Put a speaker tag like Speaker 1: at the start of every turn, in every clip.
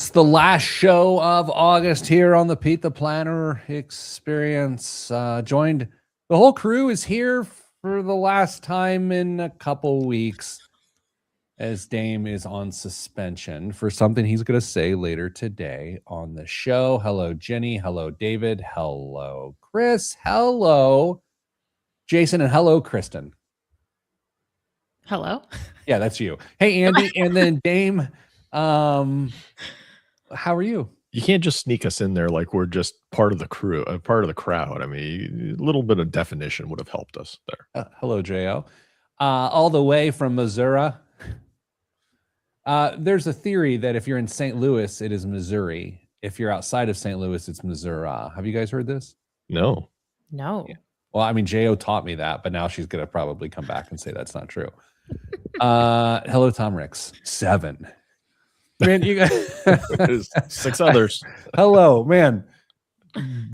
Speaker 1: It's the last show of August here on the Pete the Planner Experience. Joined, the whole crew is here for the last time in a couple weeks as Dame is on suspension for something he's going to say later today on the show. Hello, Jenny. Hello, David. Hello, Chris. Hello, Jason. And hello, Kristen.
Speaker 2: Hello.
Speaker 1: Yeah, that's you. Hey, Andy. And then Dame. How are you?
Speaker 3: You can't just sneak us in there like we're just part of the crew, part of the crowd. I mean, a little bit of definition would have helped us there.
Speaker 1: Hello, Jo. All the way from Missouri. There's a theory that if you're in St. Louis, it is Missouri. If you're outside of St. Louis, it's Missouri. Have you guys heard this?
Speaker 3: No.
Speaker 2: No.
Speaker 1: Yeah. Well, I mean, Jo taught me that, but now she's going to probably come back and say that's not true. Hello, Tom Ricks. 7. Man, you guys.
Speaker 3: There's 6 others.
Speaker 1: Hello, man.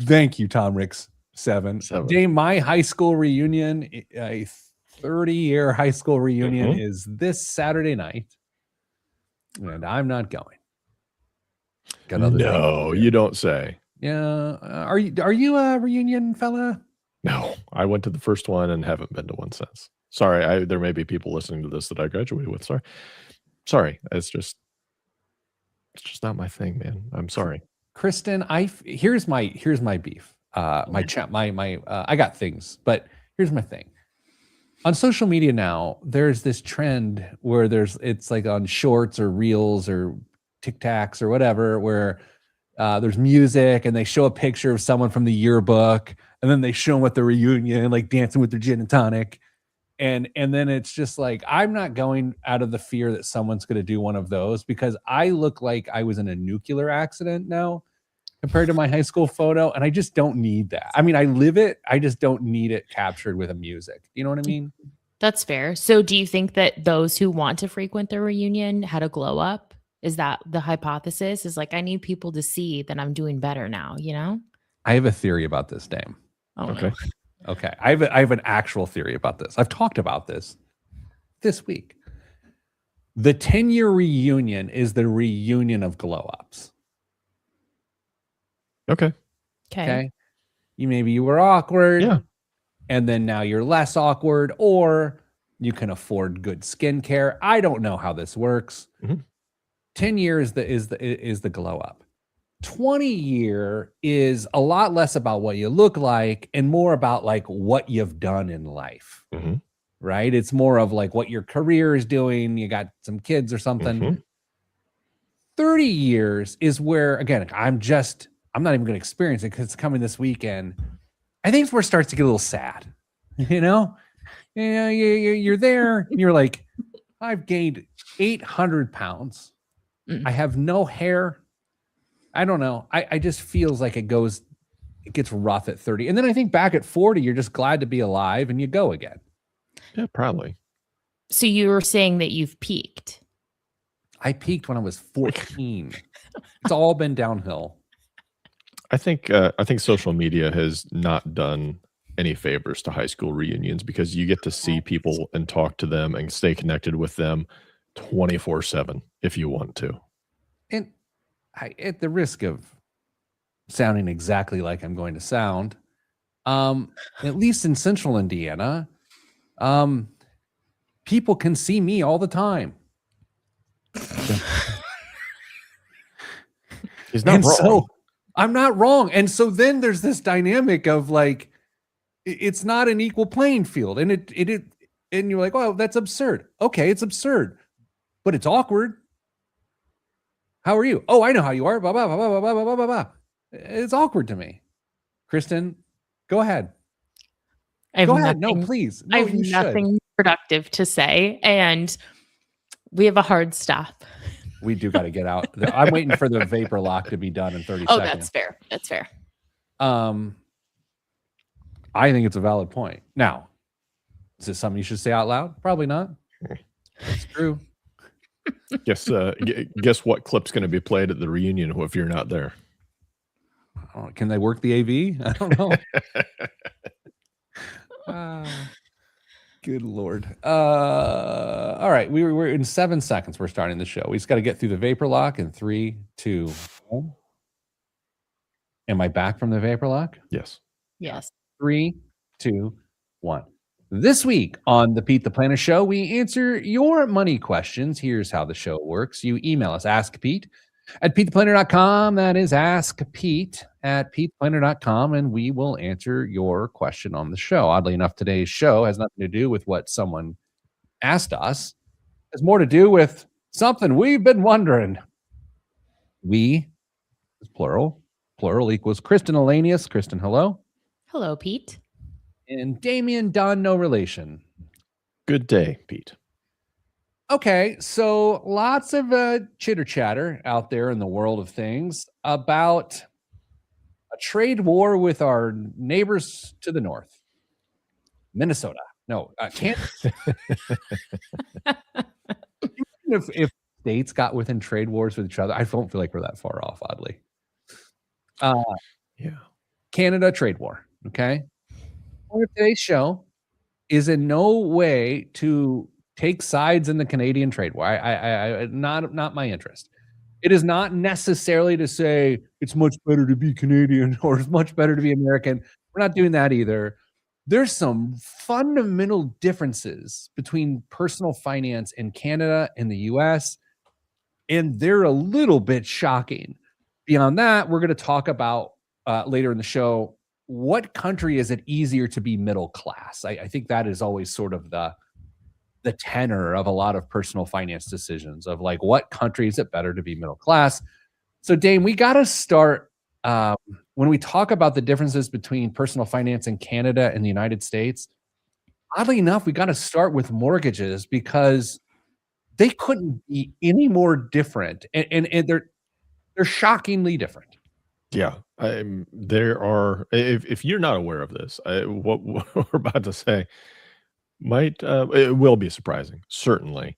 Speaker 1: Thank you, Tom Ricks. 7. Dame, my high school reunion, a 30-year high school reunion, is this Saturday night, and I'm not going.
Speaker 3: No, you don't say.
Speaker 1: Yeah. Are you a reunion fella?
Speaker 3: No, I went to the first one and haven't been to one since. Sorry, there may be people listening to this that I graduated with. Sorry. It's just not my thing, man. I'm sorry.
Speaker 1: Kristen, here's my beef. I got things, but here's my thing. On social media now, there's this trend where it's like on shorts or reels or TikToks or whatever, where there's music and they show a picture of someone from the yearbook, and then they show them at the reunion, like dancing with their gin and tonic. And then it's just like, I'm not going out of the fear that someone's going to do one of those, because I look like I was in a nuclear accident now compared to my high school photo. And I just don't need that. I mean, I live it. I just don't need it captured with a music. You know what I mean?
Speaker 2: That's fair. So do you think that those who want to frequent the reunion had a glow up? Is that the hypothesis? Is like, I need people to see that I'm doing better now, you know?
Speaker 1: I have a theory about this, Dame.
Speaker 2: Oh,
Speaker 3: okay.
Speaker 2: No.
Speaker 1: Okay. I have an actual theory about this. I've talked about this week. The 10-year reunion is the reunion of glow ups.
Speaker 3: Okay.
Speaker 1: Maybe you were awkward.
Speaker 3: Yeah.
Speaker 1: And then now you're less awkward, or you can afford good skincare. I don't know how this works. 10 years is the glow up. 20-year is a lot less about what you look like and more about like what you've done in life, right? It's more of like what your career is doing. You got some kids or something. 30 years is where, again, I'm not even going to experience it because it's coming this weekend. I think it's where it starts to get a little sad, you know? You're there and you're like, I've gained 800 pounds. I have no hair. I don't know. I just feels like it gets rough at 30. And then I think back at 40, you're just glad to be alive and you go again.
Speaker 3: Yeah, probably.
Speaker 2: So you were saying that you've peaked.
Speaker 1: I peaked when I was 14. It's all been downhill.
Speaker 3: I think social media has not done any favors to high school reunions, because you get to see people and talk to them and stay connected with them 24/7 if you want to.
Speaker 1: And at the risk of sounding exactly like I'm going to sound, at least in Central Indiana, people can see me all the time.
Speaker 3: He's not wrong.
Speaker 1: So I'm not wrong. And so then there's this dynamic of like, it's not an equal playing field. And and you're like, oh, that's absurd. Okay, it's absurd, but it's awkward. How are you? Oh, I know how you are. Blah, blah, blah, blah, blah, blah, blah, blah. It's awkward to me. Kristen, go ahead. Go ahead. No, please. No,
Speaker 2: I have nothing productive to say, and we have a hard stop.
Speaker 1: We do got to get out. I'm waiting for the vapor lock to be done in 30 seconds.
Speaker 2: Oh, that's fair. That's fair.
Speaker 1: I think it's a valid point. Now, is this something you should say out loud? Probably not. It's true.
Speaker 3: Guess what clip's going to be played at the reunion if you're not there?
Speaker 1: Can they work the AV? I don't know. Good Lord. All right. We're in 7 seconds. We're starting the show. We just got to get through the vapor lock in 3, 2, 1. Am I back from the vapor lock?
Speaker 3: Yes.
Speaker 2: Yes.
Speaker 1: 3, 2, 1. This week on the Pete the Planner Show, we answer your money questions. Here's how the show works. You email us, askpete@petetheplanner.com. That is askpete@petetheplanner.com, and we will answer your question on the show. Oddly enough, today's show has nothing to do with what someone asked us. It has more to do with something we've been wondering. We is plural. Plural equals Kristen Elanius. Kristen, hello.
Speaker 2: Hello, Pete.
Speaker 1: And Damian Don, no relation.
Speaker 3: Good day, Pete.
Speaker 1: Okay, so lots of chitter chatter out there in the world of things about a trade war with our neighbors to the north. Minnesota. No, Kansas. if states got within trade wars with each other, I don't feel like we're that far off, oddly.
Speaker 3: Yeah.
Speaker 1: Canada trade war. Okay. Well, today's show is in no way to take sides in the Canadian trade war. I not my interest. It is not necessarily to say it's much better to be Canadian or it's much better to be American. We're not doing that either. There's some fundamental differences between personal finance in Canada and the US, and they're a little bit shocking. Beyond that, we're going to talk about later in the show, what country is it easier to be middle class? I think that is always sort of the tenor of a lot of personal finance decisions of like, what country is it better to be middle class? So Dame, we got to start when we talk about the differences between personal finance in Canada and the United States. Oddly enough, we got to start with mortgages because they couldn't be any more different, and they're shockingly different.
Speaker 3: Yeah. There are, if you're not aware of this, what we're about to say might, it will be surprising, certainly.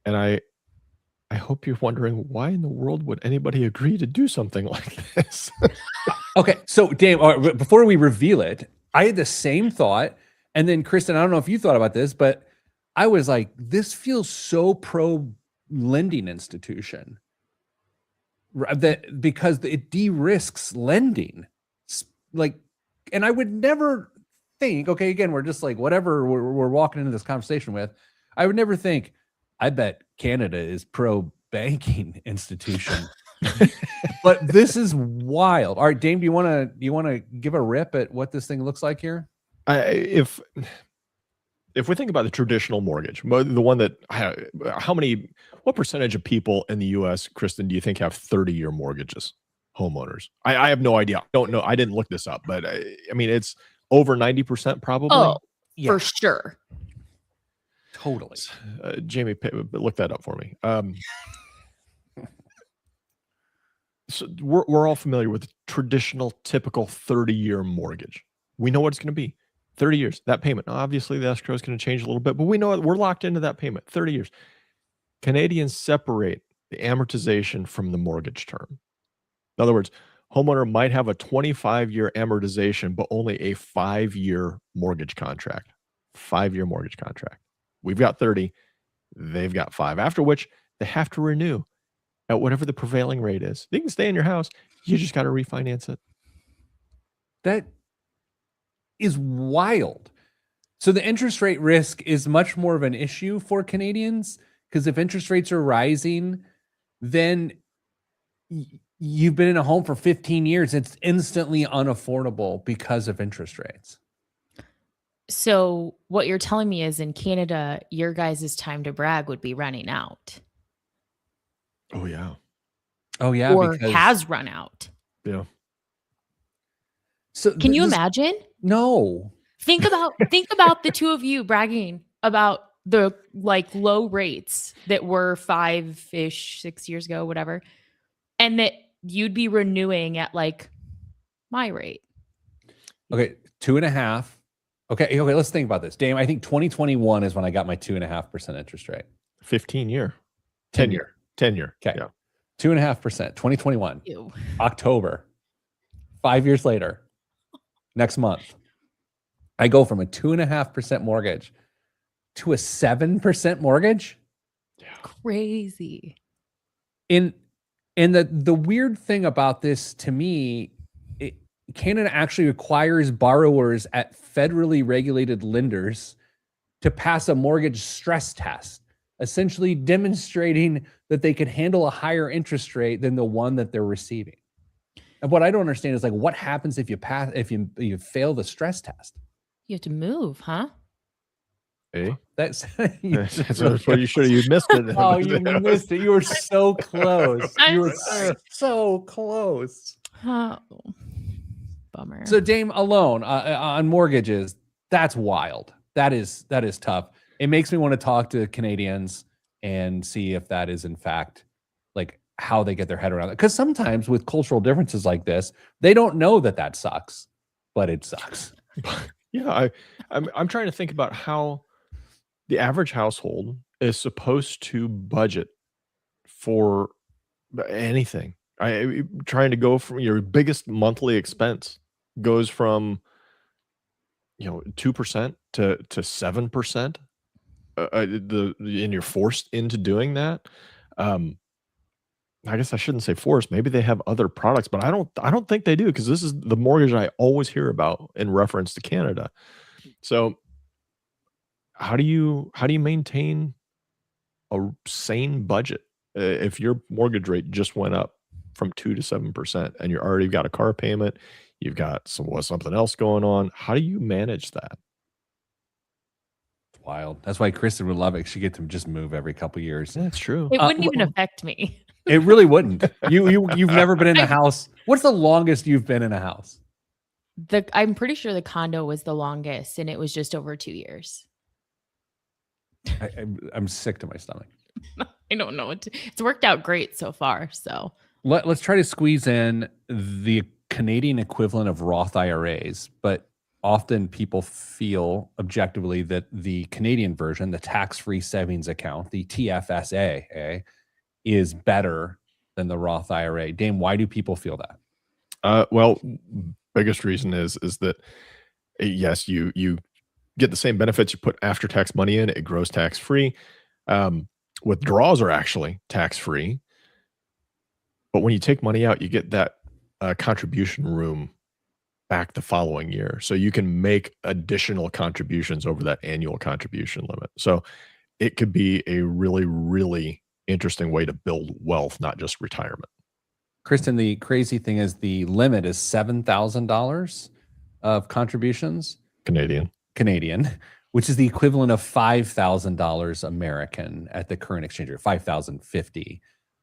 Speaker 3: And I hope you're wondering, why in the world would anybody agree to do something like this?
Speaker 1: Okay, so Dave, before we reveal it, I had the same thought, and then Kristen, I don't know if you thought about this, but I was like, this feels so pro lending institution that because it de-risks lending, like, and I would never think, okay, again, we're just like whatever we're walking into this conversation with, I would never think, I bet Canada is pro banking institution. But this is wild. All right, Dame, do you want to give a rip at what this thing looks like here?
Speaker 3: If we think about the traditional mortgage, the one that what percentage of people in the U.S., Kristen, do you think have 30-year mortgages, homeowners? I have no idea. I don't know. I didn't look this up, but I mean, it's over 90% probably.
Speaker 2: Oh, yeah. For sure.
Speaker 1: Totally.
Speaker 3: Jamie, look that up for me. So we're all familiar with the traditional, typical 30-year mortgage. We know what it's going to be. 30 years, that payment. Now, obviously, the escrow is going to change a little bit, but we know we're locked into that payment. 30 years. Canadians separate the amortization from the mortgage term. In other words, homeowner might have a 25-year amortization, but only a 5-year mortgage contract. 5-year mortgage contract. We've got 30. They've got 5. After which, they have to renew at whatever the prevailing rate is. They can stay in your house. You just got to refinance it.
Speaker 1: That is wild. So the interest rate risk is much more of an issue for Canadians because if interest rates are rising, then you've been in a home for 15 years. It's instantly unaffordable because of interest rates.
Speaker 2: So what you're telling me is in Canada, your guys' time to brag would be running out.
Speaker 3: Oh, yeah.
Speaker 1: Oh, yeah.
Speaker 2: Or has run out.
Speaker 3: Yeah.
Speaker 1: So
Speaker 2: can you imagine?
Speaker 1: No.
Speaker 2: Think about the two of you bragging about the like low rates that were 5-ish, 6 years ago, whatever, and that you'd be renewing at like my rate.
Speaker 1: Okay, 2.5. Okay, let's think about this. Dame, I think 2021 is when I got my 2.5% interest rate.
Speaker 3: 15-year.
Speaker 1: 10-year.
Speaker 3: 10-year.
Speaker 1: Okay.
Speaker 3: Yeah.
Speaker 1: 2.5%. 2021.
Speaker 2: Ew.
Speaker 1: October. 5 years later. Next month. I go from a 2.5% mortgage to a 7% mortgage.
Speaker 2: Crazy.
Speaker 1: And the weird thing about this to me, Canada actually requires borrowers at federally regulated lenders to pass a mortgage stress test, essentially demonstrating that they could handle a higher interest rate than the one that they're receiving. And what I don't understand is like, what happens if you fail the stress test?
Speaker 2: You have to move, huh?
Speaker 3: Hey,
Speaker 1: That's
Speaker 3: that's what you missed it.
Speaker 1: Oh, you missed it. You were so close.
Speaker 2: I'm
Speaker 1: You were so close.
Speaker 2: Oh, bummer.
Speaker 1: So Dame, alone on mortgages, that's wild. That is tough. It makes me want to talk to Canadians and see if that is in fact like how they get their head around it. Because sometimes with cultural differences like this, they don't know that sucks, but it sucks.
Speaker 3: Yeah, I'm trying to think about how the average household is supposed to budget for anything. Trying to go from your biggest monthly expense goes from 2% to 7%. And you're forced into doing that. I guess I shouldn't say forced. Maybe they have other products, but I don't think they do, because this is the mortgage I always hear about in reference to Canada. So how do you maintain a sane budget if your mortgage rate just went up from 2 to 7% and you already got a car payment, you've got something else going on? How do you manage that?
Speaker 1: It's wild. That's why Kristen would love it. She gets to just move every couple years.
Speaker 3: That's true.
Speaker 2: It wouldn't even affect me.
Speaker 1: It really wouldn't. You've never been in a house. What's the longest you've been in a house?
Speaker 2: I'm pretty sure the condo was the longest, and it was just over 2 years.
Speaker 1: I'm sick to my stomach.
Speaker 2: I don't know. It's worked out great so far. So
Speaker 1: Let's try to squeeze in the Canadian equivalent of Roth IRAs, but often people feel objectively that the Canadian version, the tax-free savings account, the TFSA, is better than the Roth IRA. Dame, why do people feel that?
Speaker 3: Well, biggest reason is that yes, you get the same benefits. You put after-tax money in, it grows tax-free. Withdrawals are actually tax-free, but when you take money out, you get that contribution room back the following year, so you can make additional contributions over that annual contribution limit. So it could be a really, really interesting way to build wealth, not just retirement.
Speaker 1: Kristen, the crazy thing is the limit is $7,000 of contributions Canadian, which is the equivalent of $5,000 American at the current exchange rate, $5,050.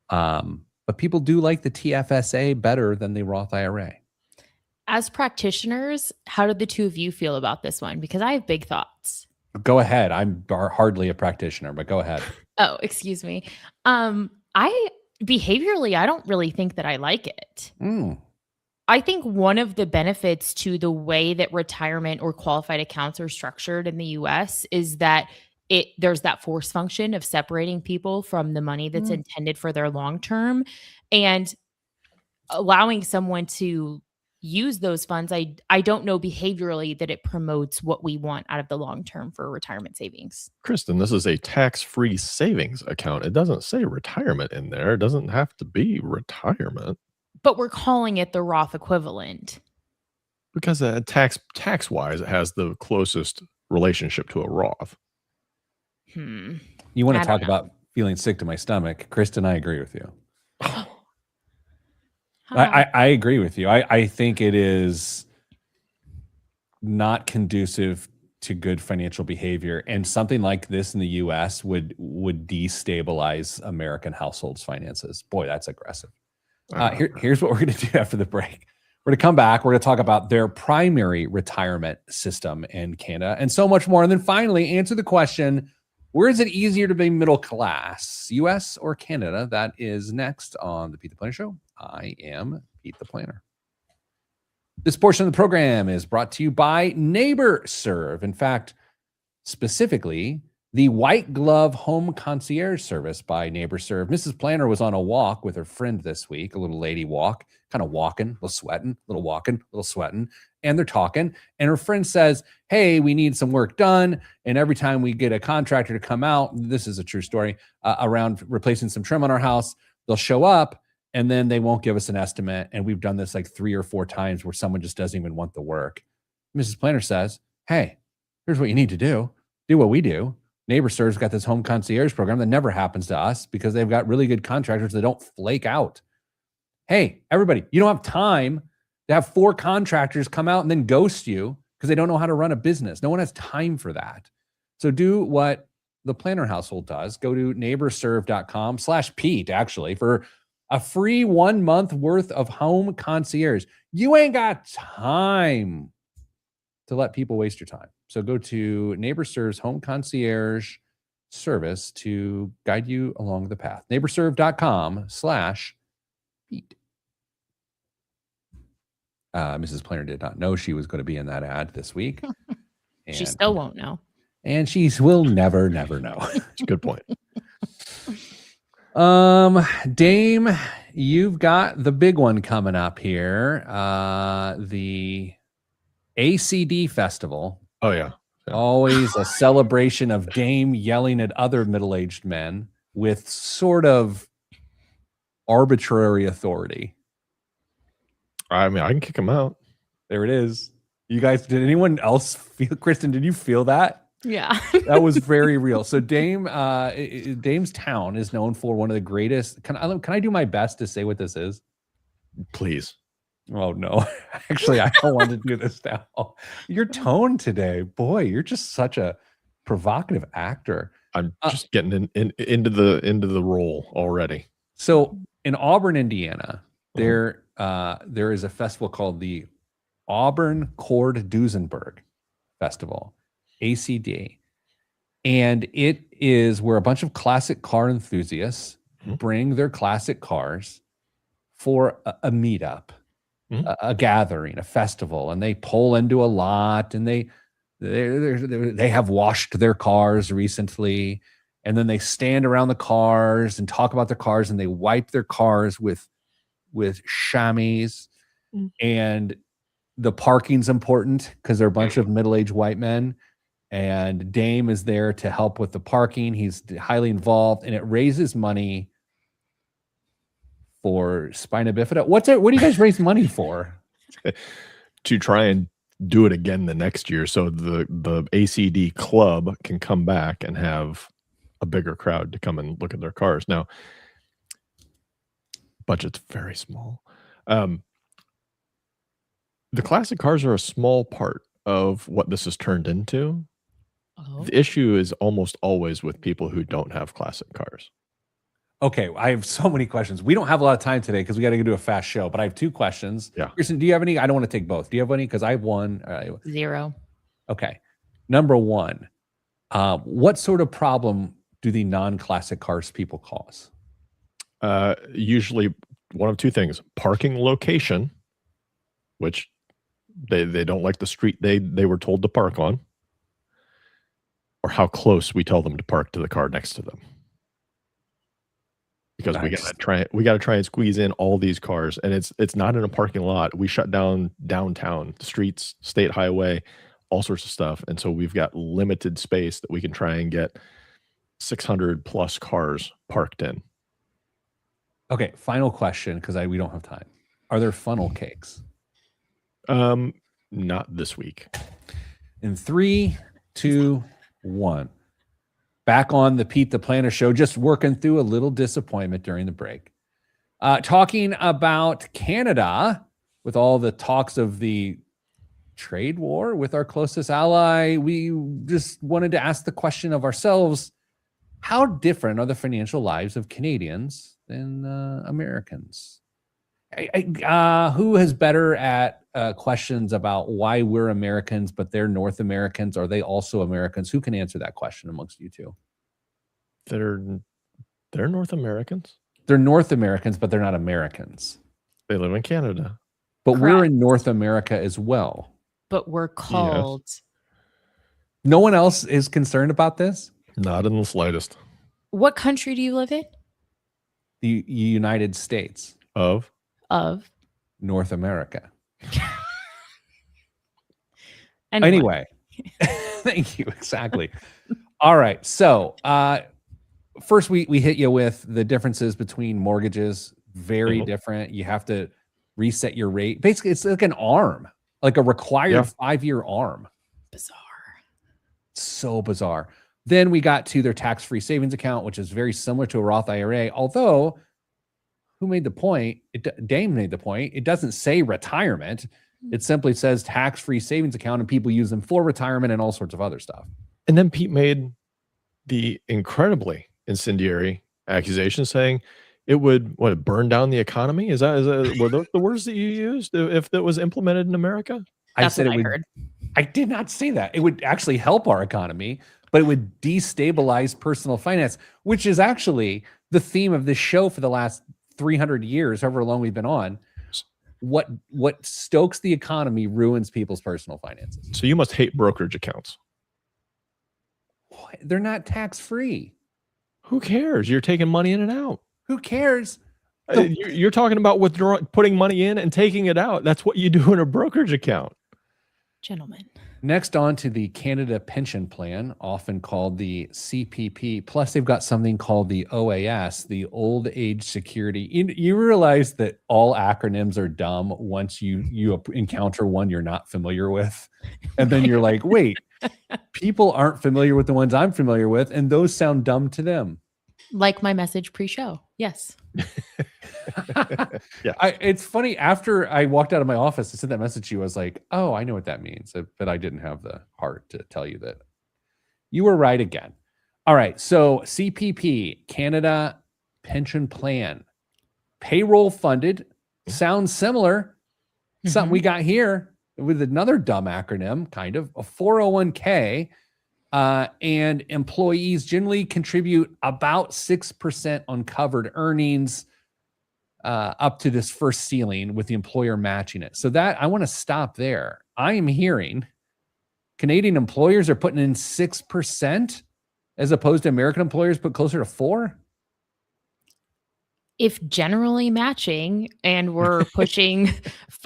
Speaker 1: But people do like the TFSA better than the Roth IRA.
Speaker 2: as practitioners, how did the two of you feel about this one? Because I have big thoughts.
Speaker 1: Go ahead. I'm hardly a practitioner, but go ahead.
Speaker 2: Oh, excuse me. Behaviorally, I don't really think that I like it. I think one of the benefits to the way that retirement or qualified accounts are structured in the US is that there's that force function of separating people from the money that's intended for their long term, and allowing someone to use those funds. I don't know behaviorally that it promotes what we want out of the long term for retirement savings.
Speaker 3: Kristen, this is a tax-free savings account. It doesn't say retirement in there. It doesn't have to be retirement.
Speaker 2: But we're calling it the Roth equivalent.
Speaker 3: Because tax-wise, it has the closest relationship to a Roth.
Speaker 1: You want to talk about feeling sick to my stomach? Kristen, I agree with you. I agree with you. I think it is not conducive to good financial behavior, and something like this in the U.S. would destabilize American households' finances. Boy, that's aggressive. Here's what we're going to do after the break. We're going to come back. We're going to talk about their primary retirement system in Canada and so much more. And then finally, answer the question, where is it easier to be middle class, U.S. or Canada? That is next on the Pete the Planner Show. I am Pete the Planner. This portion of the program is brought to you by NeighborServe. In fact, specifically, The white glove home concierge service by NeighborServe. Mrs. Planner was on a walk with her friend this week, a little lady walk, kind of walking, a little sweating, a little walking, a little sweating, and they're talking. And her friend says, hey, we need some work done. And every time we get a contractor to come out, this is a true story, around replacing some trim on our house, they'll show up and then they won't give us an estimate. And we've done this like 3 or 4 times where someone just doesn't even want the work. Mrs. Planner says, hey, here's what you need to do. Do what we do. NeighborServe's got this home concierge program that never happens to us because they've got really good contractors that don't flake out. Hey, everybody, you don't have time to have 4 contractors come out and then ghost you because they don't know how to run a business. No one has time for that. So do what the Planner household does. Go to neighborserve.com/Pete, actually, for a free 1 month worth of home concierge. You ain't got time to let people waste your time. So go to NeighborServe's home concierge service to guide you along the path. neighborserve.com/Pete. Mrs. Planner did not know she was going to be in that ad this week.
Speaker 2: She still won't know.
Speaker 1: And she will never know.
Speaker 3: It's a good point.
Speaker 1: Dame, you've got the big one coming up here. The ACD Festival.
Speaker 3: Oh, yeah.
Speaker 1: Always a celebration of Dame yelling at other middle-aged men with sort of arbitrary authority.
Speaker 3: I mean, I can kick him out.
Speaker 1: There it is. You guys, did anyone else feel, Kristen, did you feel that?
Speaker 2: Yeah.
Speaker 1: That was very real. So Dame's town is known for one of the greatest. Can I do my best to say what this is?
Speaker 3: Please.
Speaker 1: Oh no, actually, I don't want to do this now. Your tone today, boy, you're just such a provocative actor.
Speaker 3: I'm just getting into the role already.
Speaker 1: So in Auburn, Indiana, there is a festival called the Auburn Cord Duesenberg Festival, ACD, and it is where a bunch of classic car enthusiasts bring their classic cars for a meetup. A gathering, a festival, and they pull into a lot, and they have washed their cars recently, and then they stand around the cars and talk about their cars, and they wipe their cars with chamois, and the parking's important because they're a bunch of middle-aged white men, and Dame is there to help with the parking. He's highly involved, and it raises money for spina bifida. What do you guys raise money for?
Speaker 3: To try and do it again the next year, so the ACD club can come back and have a bigger crowd to come and look at their cars. Now, budget's very small. The classic cars are a small part of what this has turned into.
Speaker 2: Oh.
Speaker 3: The issue is almost always with people who don't have classic cars.
Speaker 1: Okay, I have so many questions. We don't have a lot of time today because we got to do a fast show, but I have 2 questions.
Speaker 3: Yeah.
Speaker 1: Kirsten, do you have any? I don't want to take both. Do you have any? Because I have one.
Speaker 2: 0.
Speaker 1: Okay. Number 1, what sort of problem do the non-classic cars people cause?
Speaker 3: Usually one of 2 things: parking location, which they don't like the street they were told to park on, or how close we tell them to park to the car next to them. Because we got to try and squeeze in all these cars, and it's not in a parking lot. We shut down downtown, streets, state highway, all sorts of stuff, and so we've got limited space that we can try and get 600 plus cars parked in.
Speaker 1: Okay, final question because we don't have time. Are there funnel cakes?
Speaker 3: Not this week.
Speaker 1: In 3, 2, 1. Back on the Pete the Planner show, just working through a little disappointment during the break. Talking about Canada with all the talks of the trade war with our closest ally. We just wanted to ask the question of ourselves, how different are the financial lives of Canadians than Americans? Who is better at questions about why we're Americans, but they're North Americans? Are they also Americans? Who can answer that question amongst you two?
Speaker 3: They're North Americans.
Speaker 1: They're North Americans, but they're not Americans.
Speaker 3: They live in Canada.
Speaker 1: But
Speaker 2: Correct.
Speaker 1: we're in North America as well.
Speaker 2: But we're called.
Speaker 1: No one else is concerned about this?
Speaker 3: Not in the slightest.
Speaker 2: What country do you live in?
Speaker 1: The United States
Speaker 3: Of
Speaker 2: Of
Speaker 1: North America.
Speaker 2: anyway.
Speaker 1: Thank you. Exactly. All right. So first we hit you with the differences between mortgages. Very different. You have to reset your rate. Basically, it's like an ARM, like a required 5-year ARM.
Speaker 2: Bizarre.
Speaker 1: So bizarre. Then we got to their tax-free savings account, which is very similar to a Roth IRA. Although, who made the point? Dame made the point. It doesn't say retirement. It simply says tax-free savings account, and people use them for retirement and all sorts of other stuff.
Speaker 3: And then Pete made the incredibly incendiary accusation saying it would burn down the economy. Is that were those the words that you used if that was implemented in America?
Speaker 2: That's
Speaker 1: I said
Speaker 2: what
Speaker 1: it would.
Speaker 2: heard.
Speaker 1: I did not say that. It would actually help our economy, but it would destabilize personal finance, which is actually the theme of this show for the last 300 years, however long we've been on. What stokes the economy ruins people's personal finances.
Speaker 3: So you must hate brokerage accounts.
Speaker 1: They're not tax-free.
Speaker 3: Who cares? You're taking money in and out.
Speaker 1: Who cares?
Speaker 3: You're talking about putting money in and taking it out. That's what you do in a brokerage account.
Speaker 2: Gentlemen.
Speaker 1: Next on to the Canada Pension Plan, often called the CPP. Plus, they've got something called the OAS, the Old Age Security. You realize that all acronyms are dumb once you encounter one you're not familiar with. And then you're like, wait, people aren't familiar with the ones I'm familiar with, and those sound dumb to them.
Speaker 2: Like my message pre-show. Yes.
Speaker 3: Yeah.
Speaker 1: It's funny. After I walked out of my office, I sent that message to you. I was like, oh, I know what that means. But I didn't have the heart to tell you that you were right again. All right. So CPP, Canada Pension Plan, payroll funded, sounds similar. Something we got here with another dumb acronym, kind of a 401k. And employees generally contribute about 6% on covered earnings up to this first ceiling with the employer matching it. So that I want to stop there. I am hearing Canadian employers are putting in 6% as opposed to American employers put closer to 4%.
Speaker 2: If generally matching and we're pushing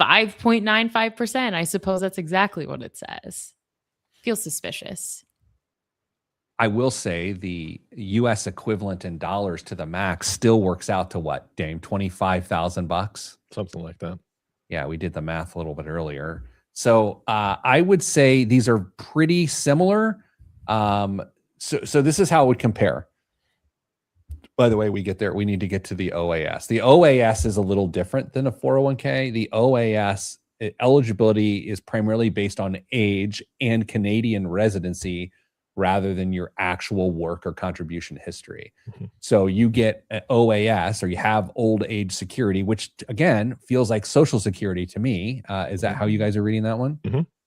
Speaker 2: 5.95%, I suppose that's exactly what it says. Feels suspicious.
Speaker 1: I will say the U.S. equivalent in dollars to the max still works out to what, Dame? $25,000?
Speaker 3: Something like that.
Speaker 1: Yeah, we did the math a little bit earlier. So I would say these are pretty similar. So this is how it would compare. By the way, we need to get to the OAS. The OAS is a little different than a 401k. The OAS eligibility is primarily based on age and Canadian residency rather than your actual work or contribution history. So you get an OAS, or you have old age security, which again feels like Social Security to me. Is that how you guys are reading that one?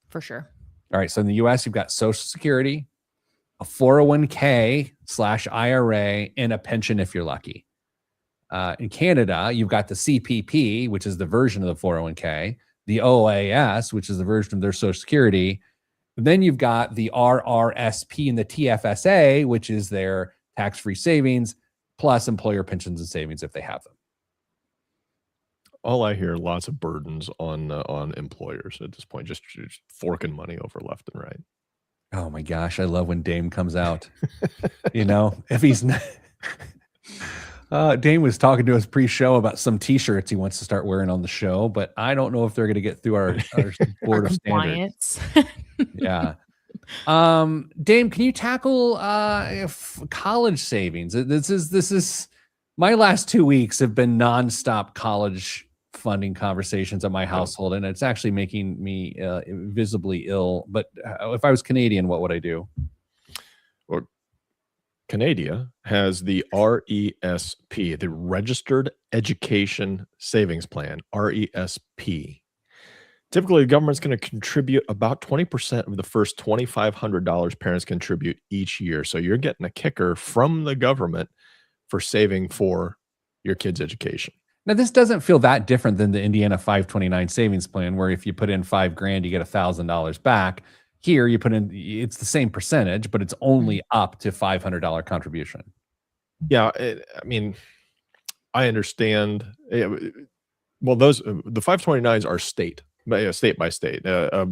Speaker 2: For sure.
Speaker 1: All right. So in the US, you've got Social Security, a 401k/IRA, and a pension if you're lucky. In Canada, you've got the CPP, which is the version of the 401k, the OAS, which is the version of their Social Security. Then you've got the RRSP and the TFSA, which is their tax-free savings, plus employer pensions and savings if they have them.
Speaker 3: All I hear, lots of burdens on employers at this point, just forking money over left and right.
Speaker 1: Oh my gosh, I love when Dame comes out. If he's not... Dame was talking to us pre-show about some T-shirts he wants to start wearing on the show, but I don't know if they're going to get through our board of standards. Yeah. Dame, can you tackle college savings? This is my last 2 weeks have been nonstop college funding conversations at my household, and it's actually making me visibly ill. But if I was Canadian, what would I do?
Speaker 3: Well, Canada has the RESP, the Registered Education Savings Plan, RESP. Typically, the government's going to contribute about 20% of the first $2,500 parents contribute each year. So you're getting a kicker from the government for saving for your kids' education.
Speaker 1: Now, this doesn't feel that different than the Indiana 529 savings plan, where if you put in $5,000, you get $1,000 back. Here you put in, it's the same percentage, but it's only up to $500 contribution.
Speaker 3: Yeah, I mean, I understand. Well, those the 529s are state by state. A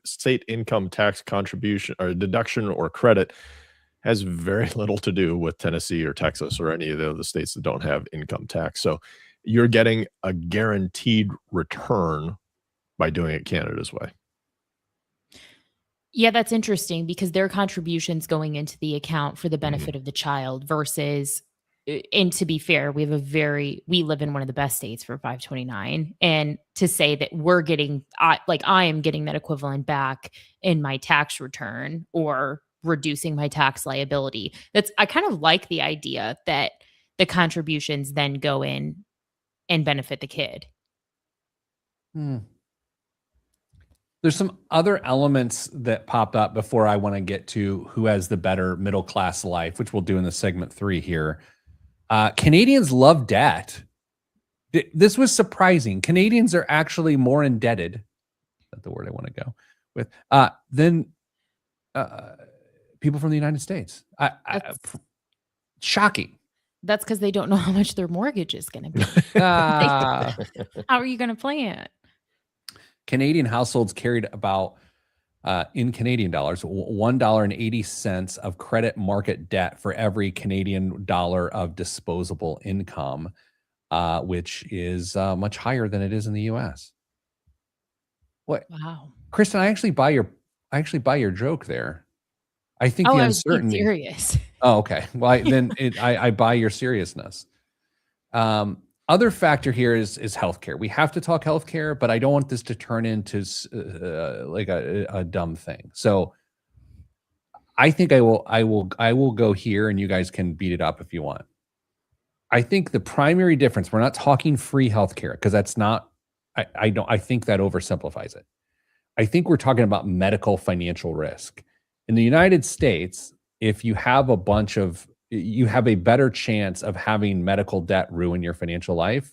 Speaker 3: state income tax contribution or deduction or credit has very little to do with Tennessee or Texas or any of the other states that don't have income tax. So you're getting a guaranteed return by doing it Canada's way.
Speaker 2: Yeah, that's interesting because their contributions going into the account for the benefit of the child versus, and to be fair, we live in one of the best states for 529. And to say that we're getting, I am getting that equivalent back in my tax return or reducing my tax liability. I kind of like the idea that the contributions then go in and benefit the kid.
Speaker 1: There's some other elements that pop up before I want to get to who has the better middle class life, which we'll do in the segment 3 here. Canadians love debt. This was surprising. Canadians are actually more indebted, that's the word I want to go with, than people from the United States. Shocking.
Speaker 2: That's because they don't know how much their mortgage is going to be. How are you going to plan?
Speaker 1: Canadian households carried about, in Canadian dollars, $1.80 of credit market debt for every Canadian dollar of disposable income, which is much higher than it is in the U.S. What?
Speaker 2: Wow,
Speaker 1: Kristen, I actually buy your joke there. I think the
Speaker 2: I was being
Speaker 1: uncertainty.
Speaker 2: serious.
Speaker 1: Oh, okay. Well, I buy your seriousness. Other factor here is healthcare. We have to talk healthcare, but I don't want this to turn into like a dumb thing. So I think I will go here, and you guys can beat it up if you want. I think the primary difference, we're not talking free healthcare because that's not. I think that oversimplifies it. I think we're talking about medical financial risk. In the United States, if you have you have a better chance of having medical debt ruin your financial life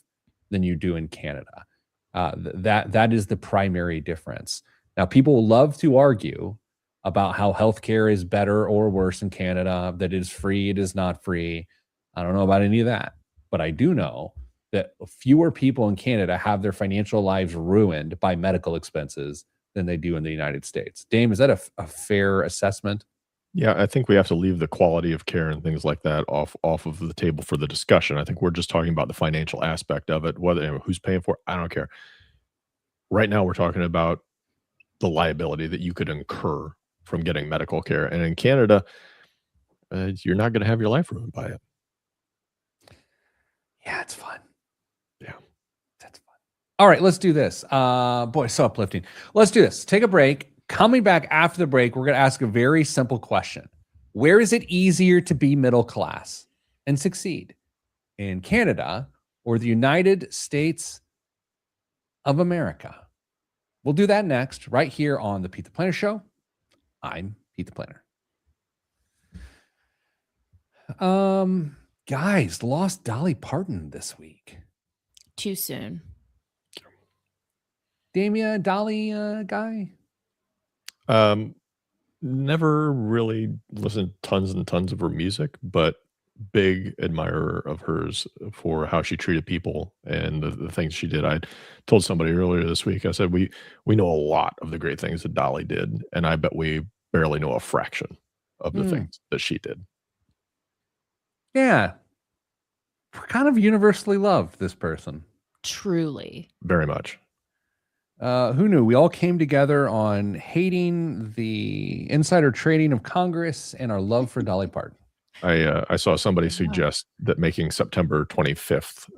Speaker 1: than you do in Canada. That is the primary difference. Now, people love to argue about how healthcare is better or worse in Canada, that it is free, it is not free. I don't know about any of that, but I do know that fewer people in Canada have their financial lives ruined by medical expenses than they do in the United States. Dame, is that a fair assessment?
Speaker 3: Yeah, I think we have to leave the quality of care and things like that off of the table for the discussion. I think we're just talking about the financial aspect of it, whether who's paying for it, I don't care. Right now, we're talking about the liability that you could incur from getting medical care. And in Canada, you're not going to have your life ruined by it.
Speaker 1: Yeah, it's fun.
Speaker 3: Yeah.
Speaker 1: That's fun. All right, let's do this. Boy, so uplifting. Let's do this. Take a break. Coming back after the break, we're going to ask a very simple question. Where is it easier to be middle class and succeed? In Canada or the United States of America? We'll do that next, right here on the Pete the Planner Show. I'm Pete the Planner. Guys, lost Dolly Parton this week.
Speaker 2: Too soon.
Speaker 1: Damien, Dolly guy?
Speaker 3: Never really listened to tons and tons of her music, but big admirer of hers for how she treated people and the things she did. I told somebody earlier this week, I said, we know a lot of the great things that Dolly did, and I bet we barely know a fraction of the things that she did.
Speaker 1: Yeah. Kind of universally loved, this person.
Speaker 2: Truly.
Speaker 3: Very much.
Speaker 1: Who knew? We all came together on hating the insider trading of Congress and our love for Dolly Parton.
Speaker 3: I saw somebody suggest that making September 25th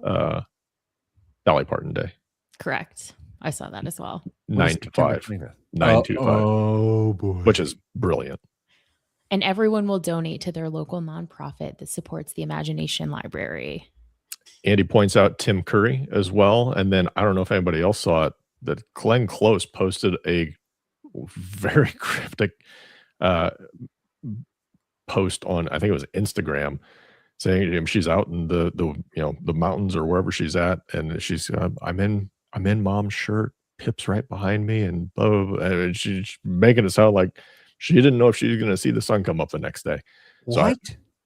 Speaker 3: Dolly Parton Day.
Speaker 2: Correct. I saw that as well.
Speaker 3: 9 to 5. 9 to 5.
Speaker 1: Oh, boy.
Speaker 3: Which is brilliant.
Speaker 2: And everyone will donate to their local nonprofit that supports the Imagination Library.
Speaker 3: Andy points out Tim Curry as well. And then I don't know if anybody else saw it, that Glenn Close posted a very cryptic post on, I think it was Instagram, saying she's out in the mountains or wherever she's at, and she's I'm in mom's shirt Pip's right behind me, and blah, blah, blah. And she's making it sound like she didn't know if she was going to see the sun come up the next day. So
Speaker 1: What?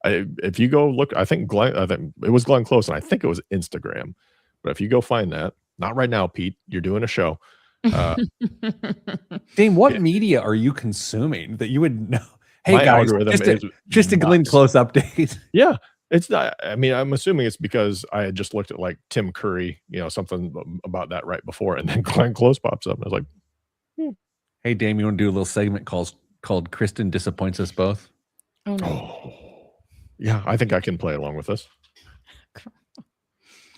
Speaker 3: if you go look, I think it was Glenn Close, and I think it was Instagram. But if you go find that, not right now, Pete, you're doing a show.
Speaker 1: Dame, what
Speaker 3: Yeah.
Speaker 1: media are you consuming that you would know? Hey
Speaker 3: My
Speaker 1: guys,
Speaker 3: algorithm is
Speaker 1: just a Glenn
Speaker 3: nuts.
Speaker 1: Close update.
Speaker 3: Yeah, it's not. I mean, I'm assuming it's because I had just looked at like Tim Curry, something about that right before, and then Glenn Close pops up, and I was like,
Speaker 1: Hey Dame, you want to do a little segment called Kristen Disappoints Us Both?
Speaker 2: Oh no.
Speaker 3: oh, yeah, I think I can play along with this.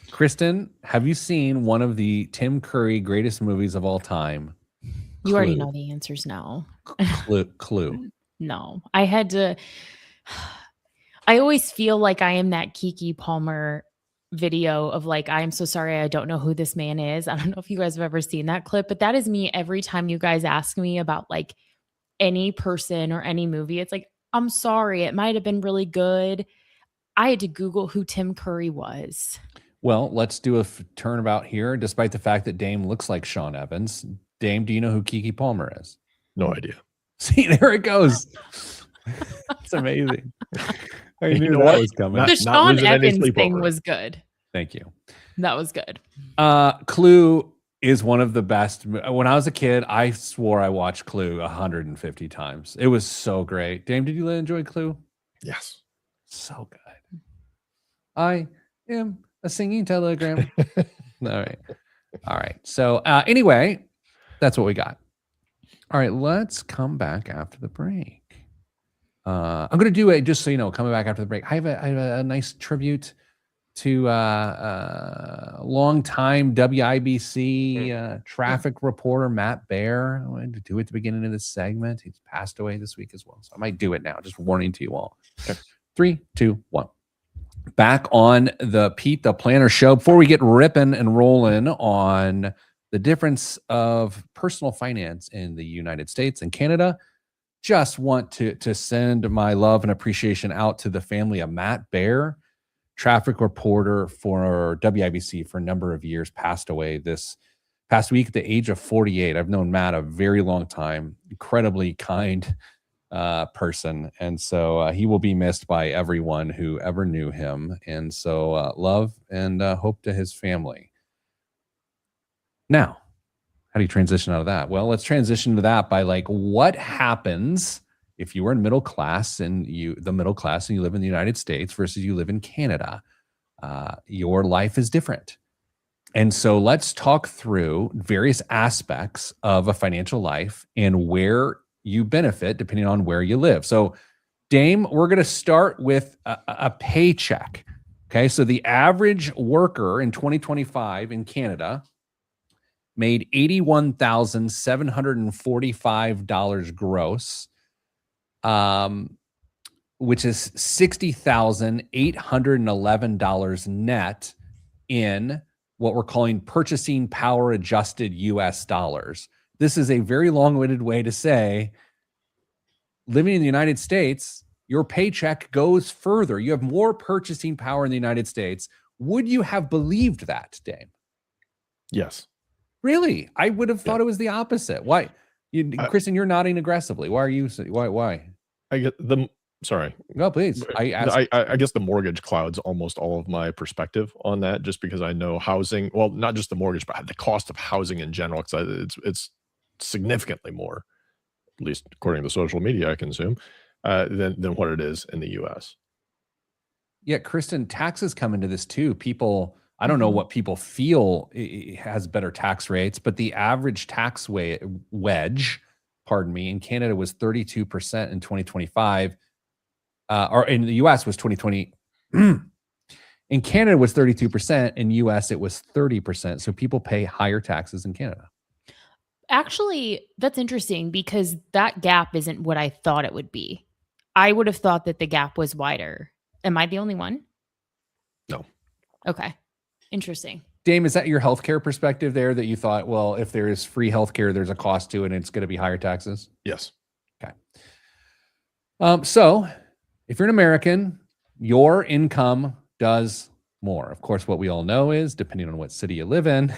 Speaker 1: Kristen, have you seen one of the Tim Curry greatest movies of all time?
Speaker 2: You already
Speaker 1: Clue.
Speaker 2: know the answers now.
Speaker 1: Clue.
Speaker 2: No, I had to. I always feel like I am that Keke Palmer video of like, I am so sorry, I don't know who this man is. I don't know if you guys have ever seen that clip, but that is me every time you guys ask me about like any person or any movie. It's like, I'm sorry, it might have been really good. I had to Google who Tim Curry was.
Speaker 1: Well, let's do a turnabout here, despite the fact that Dame looks like Sean Evans. Dame, do you know who Keke Palmer is?
Speaker 3: No idea.
Speaker 1: See, there it goes. It's amazing. I knew that was coming.
Speaker 2: The
Speaker 3: not
Speaker 2: Sean
Speaker 3: losing any
Speaker 2: Evans
Speaker 3: sleep
Speaker 2: thing
Speaker 3: over it.
Speaker 2: was good.
Speaker 1: Thank you.
Speaker 2: That was good.
Speaker 1: Clue is one of the best. When I was a kid, I swore I watched Clue 150 times. It was so great. Dame, did you enjoy Clue?
Speaker 3: Yes.
Speaker 1: So good. I am a singing telegram. All right. So anyway, that's what we got. All right, let's come back after the break. I'm going to do it just so you know, coming back after the break. I have a nice tribute to longtime WIBC traffic reporter Matt Baer. I wanted to do it at the beginning of this segment. He's passed away this week as well, so I might do it now. Just warning to you all. Okay. 3, 2, 1. Back on the Pete the Planner show. Before we get ripping and rolling on the difference of personal finance in the United States and Canada, just want to send my love and appreciation out to the family of Matt Baer, traffic reporter for WIBC for a number of years, passed away this past week at the age of 48. I've known Matt a very long time, incredibly kind person. And so he will be missed by everyone who ever knew him. And so love and hope to his family. Now, how do you transition out of that? Well, let's transition to that by like, what happens if you were in middle class and you live in the United States versus you live in Canada? Your life is different. And so let's talk through various aspects of a financial life and where you benefit depending on where you live. So Dame, we're going to start with a paycheck. Okay. So the average worker in 2025 in Canada made $81,745 gross, which is $60,811 net in what we're calling purchasing power adjusted US dollars. This is a very long-winded way to say, living in the United States, your paycheck goes further. You have more purchasing power in the United States. Would you have believed that, Dame?
Speaker 3: Yes.
Speaker 1: Really? I would have thought it was the opposite. Why? Kristen, you're nodding aggressively. Why are you? Why?
Speaker 3: I get sorry.
Speaker 1: No, please.
Speaker 3: I guess the mortgage clouds almost all of my perspective on that, just because I know housing. Well, not just the mortgage, but the cost of housing in general. Because it's significantly more, at least according to social media I consume, than what it is in the U.S.
Speaker 1: Yeah, Kristen, taxes come into this too. People, I don't know what people feel has better tax rates, but the average tax wedge, pardon me, in Canada was 32% in 2025, or in the US was 2020. In Canada was 32%, in US it was 30%. So people pay higher taxes in Canada.
Speaker 2: Actually, that's interesting because that gap isn't what I thought it would be. I would have thought that the gap was wider. Am I the only one?
Speaker 3: No.
Speaker 2: Okay. Interesting.
Speaker 1: Dame, is that your healthcare perspective there, that you thought, well, if there is free healthcare, there's a cost to it and it's going to be higher taxes?
Speaker 3: Yes.
Speaker 1: Okay. So if you're an American, your income does more. Of course, what we all know is, depending on what city you live in,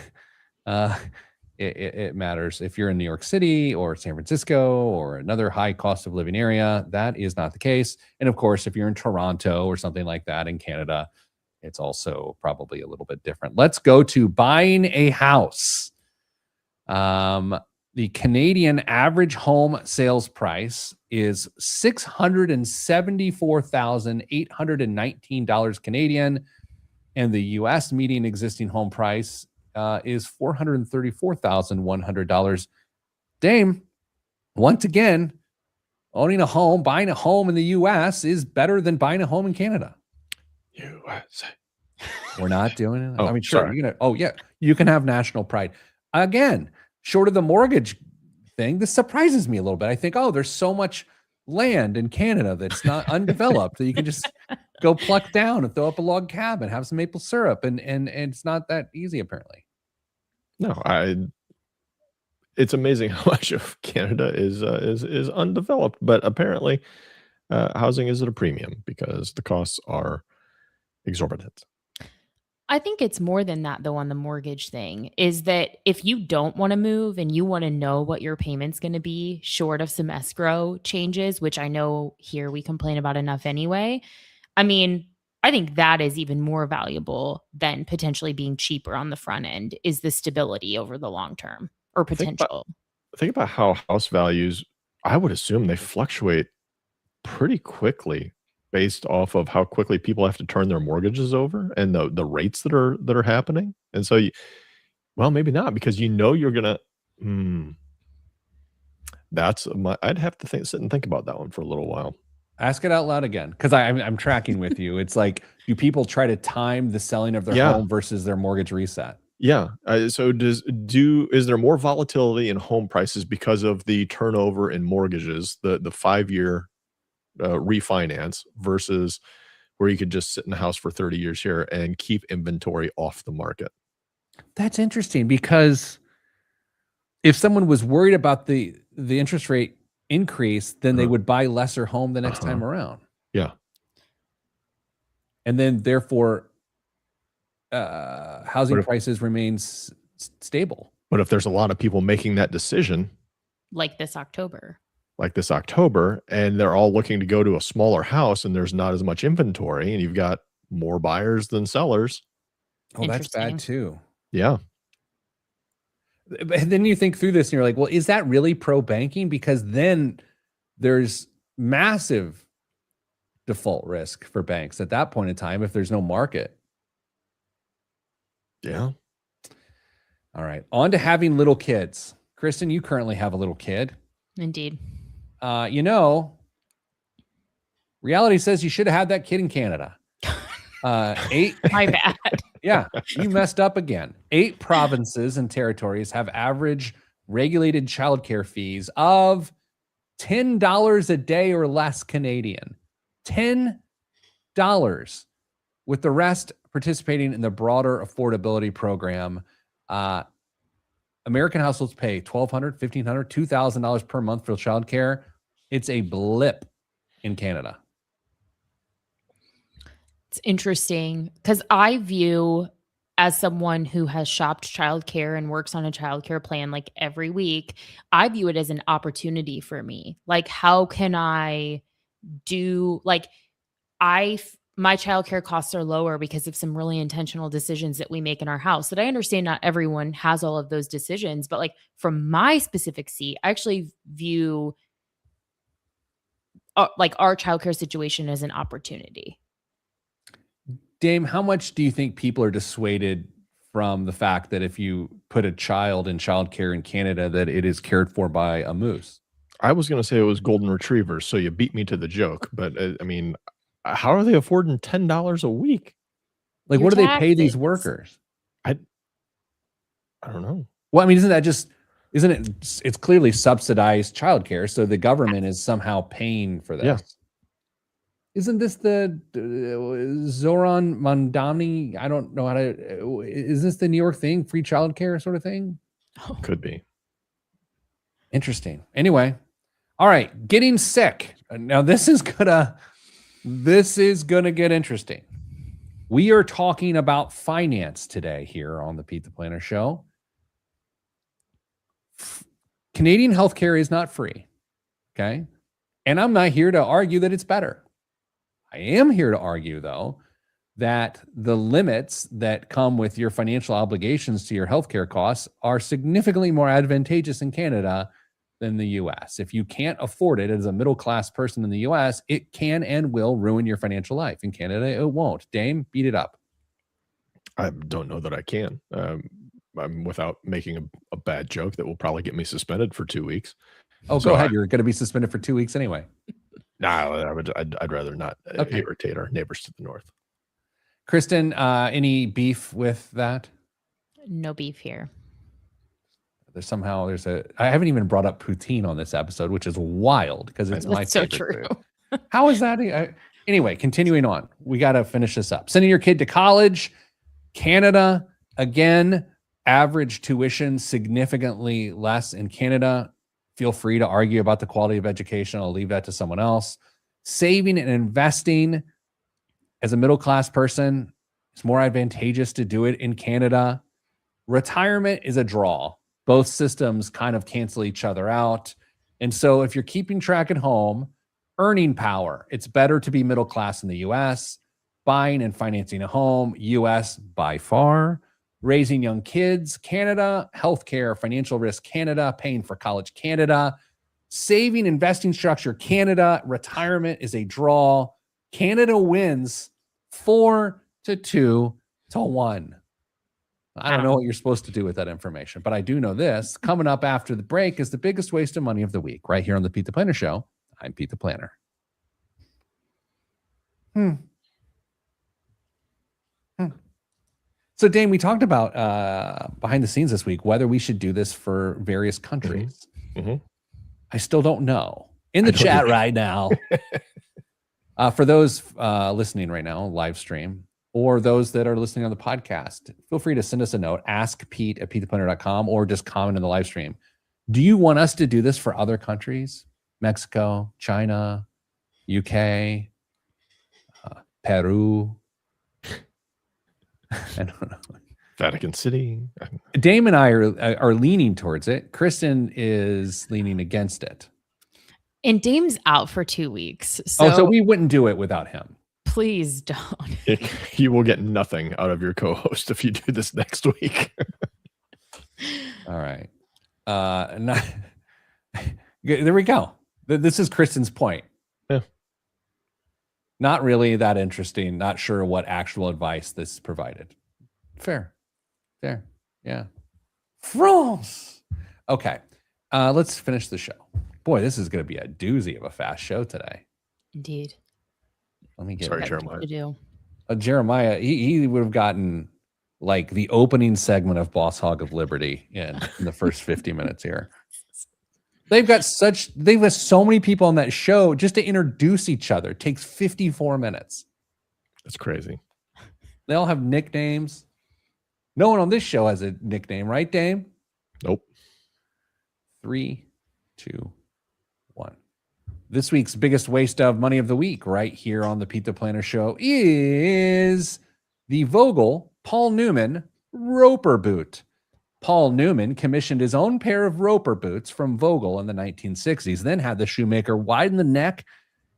Speaker 1: it matters. If you're in New York City or San Francisco or another high cost of living area, that is not the case. And of course, if you're in Toronto or something like that in Canada, it's also probably a little bit different. Let's go to buying a house. The Canadian average home sales price is $674,819 Canadian, and the U.S. median existing home price is $434,100. Dame, once again, buying a home in the U.S. is better than buying a home in Canada.
Speaker 3: USA.
Speaker 1: We're not doing it.
Speaker 3: Oh,
Speaker 1: I mean, sure.
Speaker 3: sorry.
Speaker 1: You can have national pride. Again, short of the mortgage thing, this surprises me a little bit. I think, there's so much land in Canada that's not undeveloped that you can just go pluck down and throw up a log cabin, have some maple syrup, and it's not that easy apparently.
Speaker 3: No, it's amazing how much of Canada is undeveloped, but apparently housing is at a premium because the costs are exorbitant.
Speaker 2: I think it's more than that, though, on the mortgage thing, is that if you don't want to move and you want to know what your payment's going to be, short of some escrow changes, which I know here we complain about enough anyway. I mean, I think that is even more valuable than potentially being cheaper on the front end, is the stability over the long term or potential.
Speaker 3: Think about how house values, I would assume they fluctuate pretty quickly based off of how quickly people have to turn their mortgages over and the rates that are happening. And so maybe not, because you're gonna I'd have to sit and think about that one for a little while.
Speaker 1: Ask it out loud again, because I'm tracking with you. It's like, do people try to time the selling of their home versus their mortgage reset?
Speaker 3: Yeah. So is there more volatility in home prices because of the turnover in mortgages, the 5-year refinance, versus where you could just sit in the house for 30 years here and keep inventory off the market?
Speaker 1: That's interesting, because if someone was worried about the interest rate increase, then they would buy lesser home the next time around.
Speaker 3: Yeah.
Speaker 1: And then therefore housing prices remains stable.
Speaker 3: But if there's a lot of people making that decision,
Speaker 2: like this October,
Speaker 3: and they're all looking to go to a smaller house and there's not as much inventory and you've got more buyers than sellers.
Speaker 1: Oh, that's bad too.
Speaker 3: Yeah.
Speaker 1: But then you think through this and you're like, well, is that really pro banking? Because then there's massive default risk for banks at that point in time if there's no market.
Speaker 3: Yeah.
Speaker 1: All right. On to having little kids. Kristen, you currently have a little kid.
Speaker 2: indeed.
Speaker 1: Reality says you should have had that kid in Canada. 8.
Speaker 2: My bad.
Speaker 1: Yeah, you messed up again. 8 provinces and territories have average regulated childcare fees of $10 a day or less Canadian. $10, with the rest participating in the broader affordability program. American households pay $1,200, $1,500, $2,000 per month for childcare. It's a blip in Canada.
Speaker 2: It's interesting because I view, as someone who has shopped childcare and works on a childcare plan like every week, I view it as an opportunity for me. Like, how can I do, like, my childcare costs are lower because of some really intentional decisions that we make in our house that I understand not everyone has all of those decisions, but like from my specific seat, I actually view like our childcare situation as an opportunity.
Speaker 1: Dame, how much do you think people are dissuaded from the fact that if you put a child in childcare in Canada, that it is cared for by a moose?
Speaker 3: I was going to say it was golden retrievers, so you beat me to the joke. But I mean, how are they affording $10 a week?
Speaker 1: Like, what do they pay these workers?
Speaker 3: I don't know.
Speaker 1: Well, I mean, it's clearly subsidized childcare, so the government is somehow paying for this.
Speaker 3: Yeah.
Speaker 1: Isn't this the Zoran Mandani? I don't know how to. Is this the New York thing, free childcare sort of thing?
Speaker 3: Could be.
Speaker 1: Interesting. Anyway, all right, getting sick. Now this is gonna get interesting. We are talking about finance today here on the Pete the Planner Show. Canadian healthcare is not free. Okay. And I'm not here to argue that it's better. I am here to argue, though, that the limits that come with your financial obligations to your healthcare costs are significantly more advantageous in Canada than the US. If you can't afford it as a middle-class person in the US, it can and will ruin your financial life. In Canada, it won't. Dame, beat it up.
Speaker 3: I don't know that I can. I'm without making a bad joke that will probably get me suspended for 2 weeks.
Speaker 1: Oh, go ahead. You're going to be suspended for 2 weeks anyway.
Speaker 3: Nah, I'd rather not irritate our neighbors to the north.
Speaker 1: Kristen, any beef with that?
Speaker 2: No beef here.
Speaker 1: I haven't even brought up poutine on this episode, which is wild because it's my
Speaker 2: so
Speaker 1: favorite
Speaker 2: true.
Speaker 1: food. How is that? Anyway, continuing on, we got to finish this up. Sending your kid to college, Canada, again, average tuition significantly less in Canada. Feel free to argue about the quality of education. I'll leave that to someone else. Saving and investing as a middle-class person, it's more advantageous to do it in Canada. Retirement is a draw. Both systems kind of cancel each other out. And so if you're keeping track at home, earning power, it's better to be middle class in the US. Buying and financing a home, US by far. Raising young kids, Canada. Healthcare, financial risk, Canada. Paying for college, Canada. Saving, investing structure, Canada. Retirement is a draw. Canada wins 4-2 to 1. I don't know what you're supposed to do with that information, but I do know this. Coming up after the break is the biggest waste of money of the week, right here on the Pete the Planner Show. I'm Pete the Planner. So, Dane, we talked about behind the scenes this week whether we should do this for various countries.
Speaker 3: Mm-hmm.
Speaker 1: I still don't know. In the chat right now, for those listening right now, live stream, or those that are listening on the podcast, feel free to send us a note, askpete@petetheplanner.com, or just comment in the live stream. Do you want us to do this for other countries? Mexico, China, UK, Peru? I don't know.
Speaker 3: Vatican City.
Speaker 1: Dame and I are leaning towards it. Kristen is leaning against it.
Speaker 2: And Dame's out for 2 weeks. So
Speaker 1: we wouldn't do it without him.
Speaker 2: Please don't.
Speaker 3: You will get nothing out of your co-host if you do this next week.
Speaker 1: All right. There we go. This is Kristen's point.
Speaker 3: Yeah.
Speaker 1: Not really that interesting. Not sure what actual advice this provided. Fair. Yeah. France. Okay. Let's finish the show. Boy, this is going to be a doozy of a fast show today.
Speaker 2: Indeed.
Speaker 1: Let me get
Speaker 3: Sorry, Jeremiah.
Speaker 2: To do.
Speaker 1: Jeremiah, he would have gotten like the opening segment of Boss Hog of Liberty in the first 50 minutes here. They've got so many people on that show just to introduce each other. It takes 54 minutes.
Speaker 3: That's crazy.
Speaker 1: They all have nicknames. No one on this show has a nickname, right, Dame?
Speaker 3: Nope.
Speaker 1: 3, 2, 1. This week's biggest waste of money of the week, right here on the Pete the Planner Show, is the Vogel Paul Newman Roper boot. Paul Newman commissioned his own pair of Roper boots from Vogel in the 1960s, then had the shoemaker widen the neck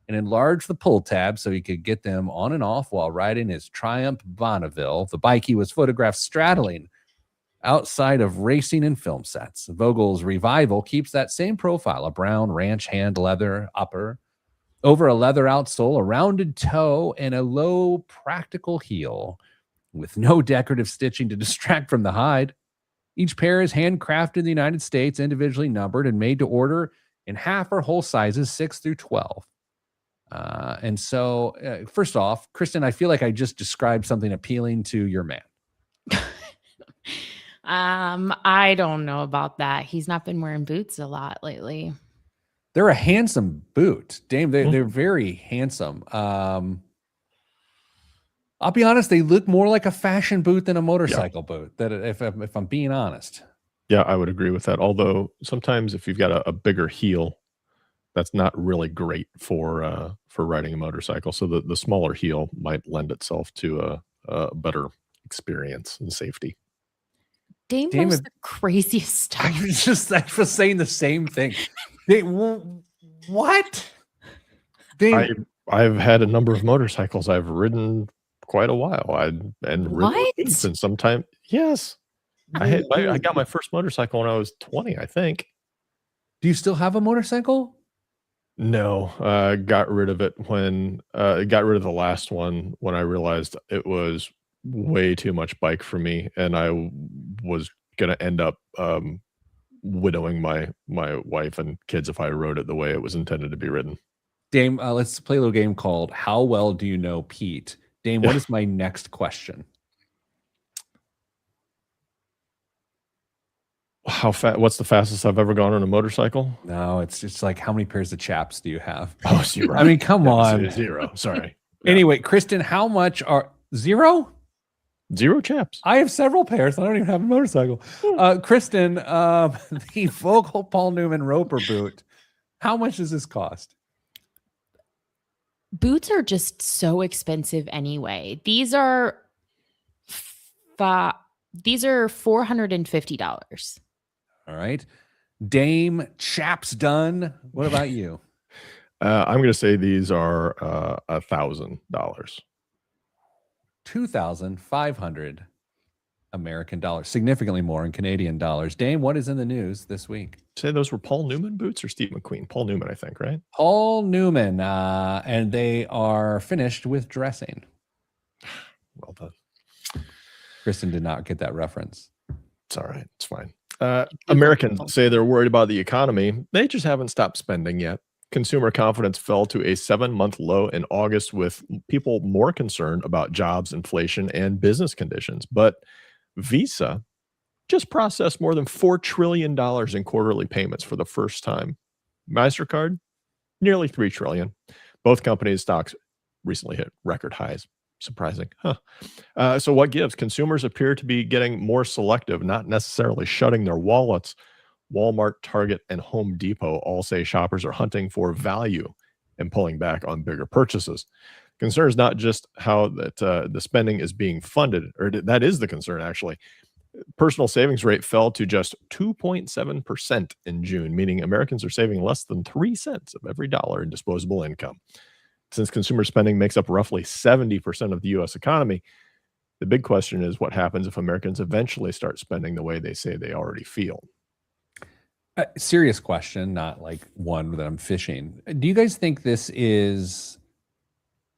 Speaker 1: and enlarge the pull tab so he could get them on and off while riding his Triumph Bonneville, the bike he was photographed straddling outside of racing and film sets. Vogel's Revival keeps that same profile, a brown ranch hand leather upper, over a leather outsole, a rounded toe, and a low practical heel with no decorative stitching to distract from the hide. Each pair is handcrafted in the United States, individually numbered and made to order in half or whole sizes 6 through 12. And so, first off, Kristen, I feel like I just described something appealing to your man.
Speaker 2: I don't know about that. He's not been wearing boots a lot lately.
Speaker 1: They're a handsome boot, Dame. They're very handsome. I'll be honest, they look more like a fashion boot than a motorcycle boot. That if I'm being honest.
Speaker 3: Yeah, I would agree with that. Although sometimes if you've got a bigger heel, that's not really great for riding a motorcycle. So the smaller heel might lend itself to a better experience and safety.
Speaker 2: Dame
Speaker 1: Damn
Speaker 2: knows
Speaker 1: it.
Speaker 2: the craziest
Speaker 1: I
Speaker 2: stuff.
Speaker 1: was saying the same thing. What?
Speaker 3: I've had a number of motorcycles. I've ridden quite a while. And ridden with
Speaker 2: What?
Speaker 3: boots, and sometime yes. I got my first motorcycle when I was 20, I think.
Speaker 1: Do you still have a motorcycle?
Speaker 3: No, got rid of it when got rid of the last one when I realized it was way too much bike for me, and I was gonna end up widowing my wife and kids if I rode it the way it was intended to be ridden.
Speaker 1: Dame, let's play a little game called How Well Do You Know Pete? Dame, what is my next question?
Speaker 3: How fast? What's the fastest I've ever gone on a motorcycle?
Speaker 1: No, it's just like, how many pairs of chaps do you have?
Speaker 3: Oh, 0.
Speaker 1: I mean, come on.
Speaker 3: 0. Sorry. Yeah.
Speaker 1: Anyway, Kristen, how much are 0?
Speaker 3: 0 chaps.
Speaker 1: I have several pairs. I don't even have a motorcycle. Kristen, the Vogel Paul Newman Roper boot. How much does this cost?
Speaker 2: Boots are just so expensive anyway. These are $450.
Speaker 1: All right. Dame Chaps done. What about you?
Speaker 3: I'm going to say these are $1,000.
Speaker 1: 2,500 American dollars, significantly more in Canadian dollars. Dame, what is in the news this week?
Speaker 3: Say those were Paul Newman boots or Steve McQueen? Paul Newman, I think, right?
Speaker 1: Paul Newman, and they are finished with dressing.
Speaker 3: Well done.
Speaker 1: Kristen did not get that reference.
Speaker 3: It's all right. It's fine. Americans say they're worried about the economy. They just haven't stopped spending yet. Consumer confidence fell to a 7-month low in August, with people more concerned about jobs, inflation, and business conditions. But Visa just processed more than $4 trillion in quarterly payments for the first time. MasterCard, nearly $3 trillion. Both companies' stocks recently hit record highs. Surprising, huh? So what gives? Consumers appear to be getting more selective, not necessarily shutting their wallets. Walmart, Target, and Home Depot all say shoppers are hunting for value and pulling back on bigger purchases. Concern is not just how that the spending is being funded, or that is the concern, actually. Personal savings rate fell to just 2.7% in June, meaning Americans are saving less than 3 cents of every dollar in disposable income. Since consumer spending makes up roughly 70% of the U.S. economy, the big question is what happens if Americans eventually start spending the way they say they already feel?
Speaker 1: Serious question, not like one that I'm fishing. Do you guys think this is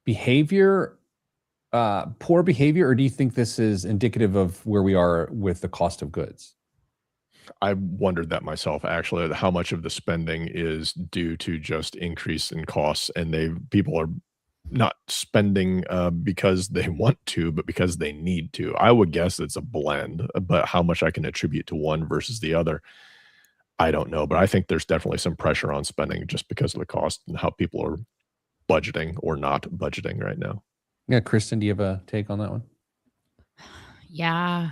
Speaker 1: behavior, poor behavior, or do you think this is indicative of where we are with the cost of goods?
Speaker 3: I wondered that myself, actually, how much of the spending is due to just increase in costs, and people are not spending because they want to, but because they need to. I would guess it's a blend, but how much I can attribute to one versus the other, I don't know. But I think there's definitely some pressure on spending just because of the cost and how people are budgeting or not budgeting right now.
Speaker 1: Yeah, Kristen, do you have a take on that one?
Speaker 2: Yeah.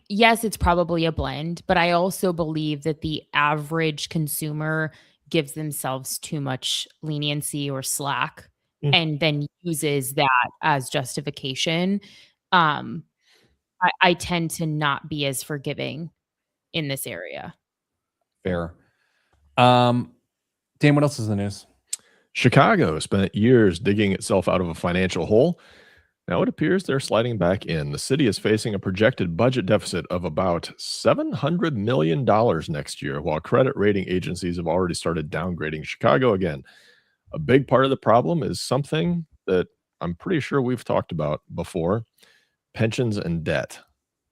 Speaker 2: Yes, it's probably a blend, but I also believe that the average consumer gives themselves too much leniency or slack and then uses that as justification. I tend to not be as forgiving in this area.
Speaker 1: Fair. Dan, what else is in the news?
Speaker 3: Chicago spent years digging itself out of a financial hole. Now it appears they're sliding back in. The city is facing a projected budget deficit of about $700 million next year, while credit rating agencies have already started downgrading Chicago again. A big part of the problem is something that I'm pretty sure we've talked about before: pensions and debt.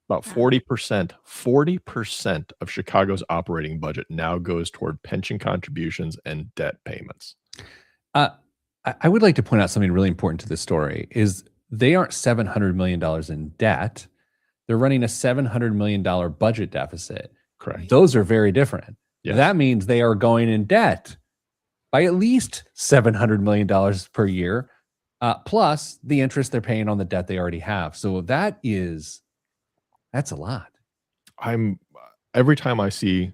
Speaker 3: About 40% of Chicago's operating budget now goes toward pension contributions and debt payments.
Speaker 1: I would like to point out something really important to this story is they aren't $700 million in debt. They're running a $700 million budget deficit.
Speaker 3: Correct.
Speaker 1: Those are very different.
Speaker 3: Yes.
Speaker 1: That means they are going in debt by at least $700 million per year, plus the interest they're paying on the debt they already have. So that's a lot.
Speaker 3: Every time I see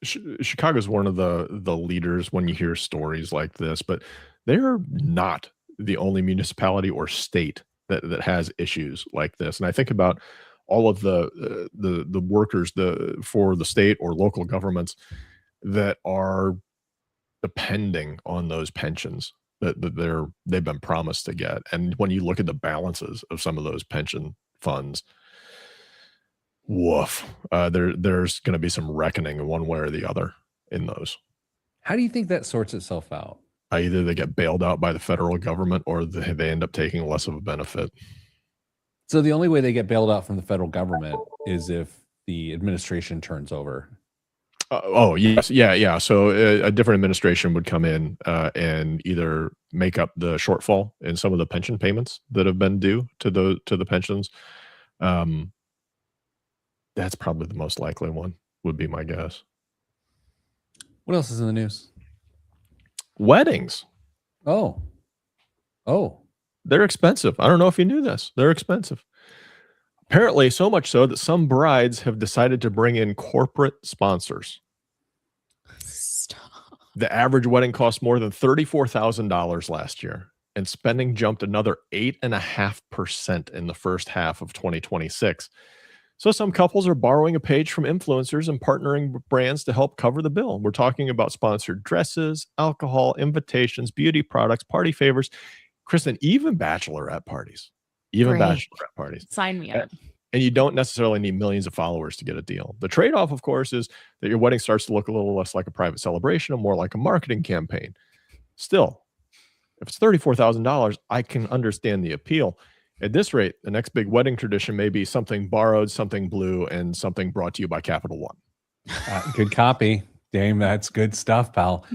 Speaker 3: Chicago's one of the leaders when you hear stories like this, but they're not the only municipality or state that has issues like this. And I think about all of the workers for the state or local governments that are depending on those pensions that they've been promised to get. And when you look at the balances of some of those pension funds, woof, there's going to be some reckoning one way or the other in those.
Speaker 1: How do you think that sorts itself out?
Speaker 3: Either they get bailed out by the federal government or they end up taking less of a benefit.
Speaker 1: So the only way they get bailed out from the federal government is if the administration turns over.
Speaker 3: Yes. Yeah. So a different administration would come in and either make up the shortfall in some of the pension payments that have been due to the pensions. That's probably the most likely one, would be my guess.
Speaker 1: What else is in the news?
Speaker 3: Weddings.
Speaker 1: Oh,
Speaker 3: they're expensive. I don't know if you knew this. They're expensive. Apparently, so much so that some brides have decided to bring in corporate sponsors.
Speaker 2: Stop.
Speaker 3: The average wedding cost more than $34,000 last year, and spending jumped another 8.5% in the first half of 2026. So some couples are borrowing a page from influencers and partnering with brands to help cover the bill. We're talking about sponsored dresses, alcohol, invitations, beauty products, party favors, Kristen, even bachelorette parties.
Speaker 2: Great.
Speaker 3: Bachelorette parties.
Speaker 2: Sign me up.
Speaker 3: And you don't necessarily need millions of followers to get a deal. The trade-off, of course, is that your wedding starts to look a little less like a private celebration and more like a marketing campaign. Still, if it's $34,000, I can understand the appeal. At this rate, the next big wedding tradition may be something borrowed, something blue, and something brought to you by Capital One.
Speaker 1: good copy. Dame, that's good stuff, pal.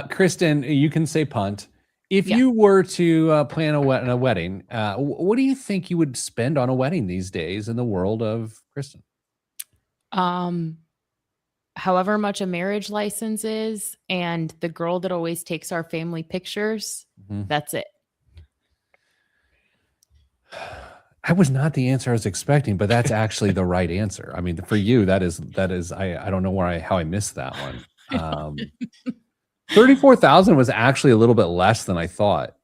Speaker 1: Kristen, you can say punt. If you were to plan a wedding, what do you think you would spend on a wedding these days in the world of Kristen?
Speaker 2: However much a marriage license is, and the girl that always takes our family pictures, that's it.
Speaker 1: That was not the answer I was expecting, but that's actually the right answer. I mean, for you, that is. I don't know how I missed that one. 34,000 was actually a little bit less than I thought.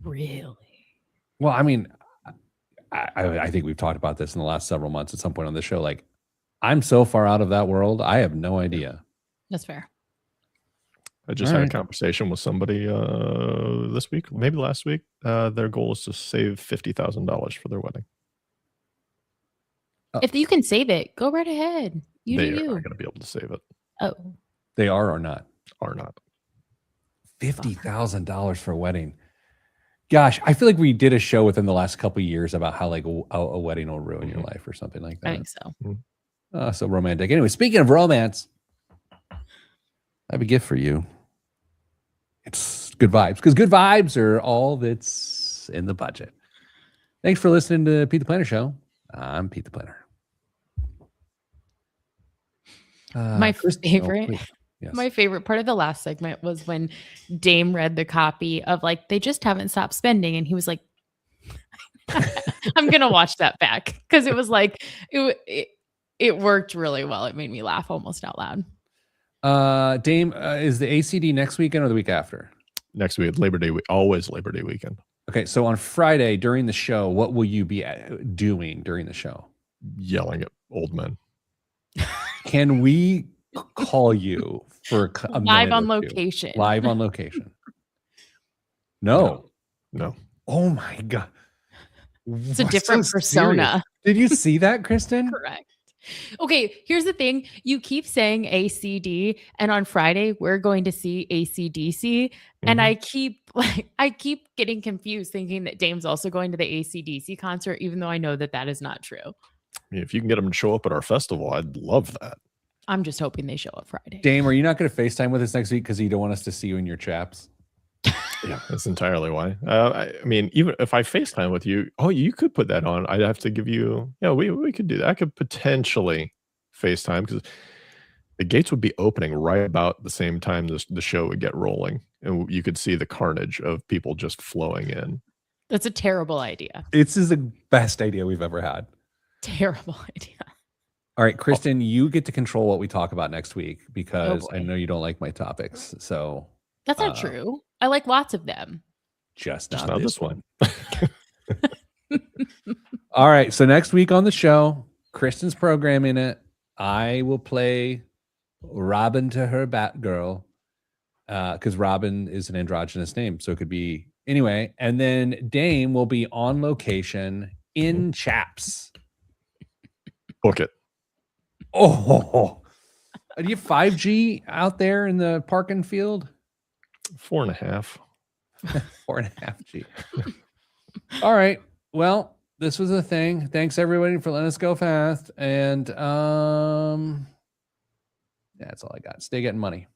Speaker 2: Really?
Speaker 1: Well, I mean, I think we've talked about this in the last several months at some point on the show. Like, I'm so far out of that world, I have no idea.
Speaker 2: That's fair.
Speaker 3: I just had a conversation with somebody this week, maybe last week. Their goal is to save $50,000 for their wedding.
Speaker 2: If you can save it, go right ahead.
Speaker 3: They are not going to be able to save it.
Speaker 2: Oh,
Speaker 1: they are or not?
Speaker 3: Are not.
Speaker 1: $50,000 for a wedding. Gosh, I feel like we did a show within the last couple of years about how like a wedding will ruin your life or something like that.
Speaker 2: I think so.
Speaker 1: So romantic. Anyway, speaking of romance, I have a gift for you. It's good vibes, because good vibes are all that's in the budget. Thanks for listening to Pete the Planner Show. I'm Pete the Planner.
Speaker 2: My favorite.
Speaker 1: Yes.
Speaker 2: My favorite part of the last segment was when Dame read the copy of like, they just haven't stopped spending. And he was like, I'm going to watch that back. Cause it was like, it worked really well. It made me laugh almost out loud.
Speaker 1: Dame, is the ACD next weekend or the week after?
Speaker 3: Next week, Labor Day, always Labor Day weekend.
Speaker 1: Okay. So on Friday during the show, what will you be doing during the show?
Speaker 3: Yelling at old men.
Speaker 1: Can we call you for a
Speaker 2: live on
Speaker 1: minute
Speaker 2: location?
Speaker 1: Live on location. No. Oh my God.
Speaker 2: It's a different persona.
Speaker 1: Did you see that, Kristen?
Speaker 2: Correct. Okay, here's the thing. You keep saying ACD, and on Friday we're going to see ACDC. And I keep getting confused thinking that Dame's also going to the ACDC concert, even though I know that is not true.
Speaker 3: I mean, if you can get them to show up at our festival, I'd love that.
Speaker 2: I'm just hoping they show up Friday.
Speaker 1: Dame, are you not going to FaceTime with us next week because you don't want us to see you in your chaps?
Speaker 3: Yeah, that's entirely why. I mean, even if I FaceTime with you, you could put that on. I'd have to give you, we could do that. I could potentially FaceTime because the gates would be opening right about the same time the show would get rolling. And you could see the carnage of people just flowing in.
Speaker 2: That's a terrible idea.
Speaker 1: This is the best idea we've ever had.
Speaker 2: Terrible idea.
Speaker 1: All right, Kristen, you get to control what we talk about next week because I know you don't like my topics. So
Speaker 2: that's not true. I like lots of them.
Speaker 1: Just not this one.
Speaker 3: one.
Speaker 1: All right. So next week on the show, Kristen's programming it. I will play Robin to her Batgirl, because Robin is an androgynous name, so it could be anyway. And then Dame will be on location in Chaps.
Speaker 3: Book it.
Speaker 1: Oh, do you have 5G out there in the parking field?
Speaker 3: 4.5.
Speaker 1: 4.5G. All right. Well, this was a thing. Thanks everybody for letting us go fast. And that's all I got. Stay getting money.